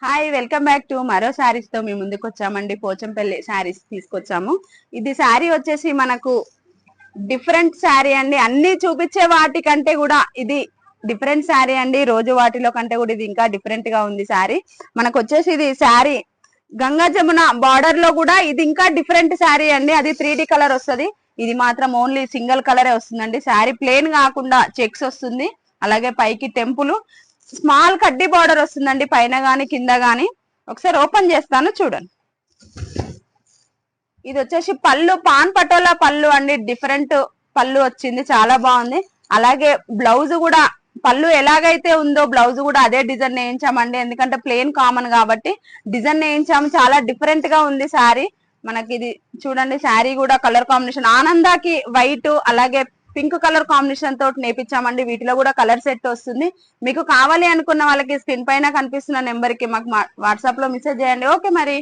Hi, welcome back to మరో శారీస్ తో మీ ముందుకు వచ్చామండి. పోచంపల్లి శారీస్ తీసుకొచ్చాము. ఇది శారీ వచ్చేసి మనకు డిఫరెంట్ శారీ అండి. అన్ని చూపించే వాటికంటే కూడా ఇది డిఫరెంట్ శారీ అండి. రోజు వాటిలో కంటే కూడా ఇది ఇంకా డిఫరెంట్ గా ఉంది శారీ. మనకు వచ్చేసి ఇది శారీ గంగా జమున బార్డర్ లో కూడా ఇది ఇంకా డిఫరెంట్ శారీ అండి. అది 3D కలర్ వస్తుంది. ఇది మాత్రం ఓన్లీ సింగిల్ కలరే వస్తుందండి. శారీ ప్లేన్ కాకుండా చెక్స్ వస్తుంది. అలాగే పైకి టెంపుల్ స్మాల్ కడ్డీ బార్డర్ వస్తుందండి, పైన గాని కింద గాని. ఒకసారి ఓపెన్ చేస్తాను చూడండి. ఇది వచ్చేసి పళ్ళు పాన్ పటోలా పళ్ళు అండి. డిఫరెంట్ పళ్ళు వచ్చింది, చాలా బాగుంది. అలాగే బ్లౌజ్ కూడా పళ్ళు ఎలాగైతే ఉందో బ్లౌజ్ కూడా అదే డిజైన్ వేయించామండి. ఎందుకంటే ప్లేన్ కామన్ కాబట్టి డిజైన్ వేయించాము. చాలా డిఫరెంట్ గా ఉంది శారీ. మనకి ఇది చూడండి, శారీ కూడా కలర్ కాంబినేషన్ ఆనందాకి వైట్ అలాగే పింక్ కలర్ కాంబినేషన్ తోటి నేపించామండి. వీటిలో కూడా కలర్ సెట్ వస్తుంది. మీకు కావాలి అనుకున్న వాళ్ళకి స్క్రీన్ పైన కనిపిస్తున్న నెంబర్ కి మాకు వాట్సాప్ లో మెసేజ్ చేయండి. ఓకే మరి.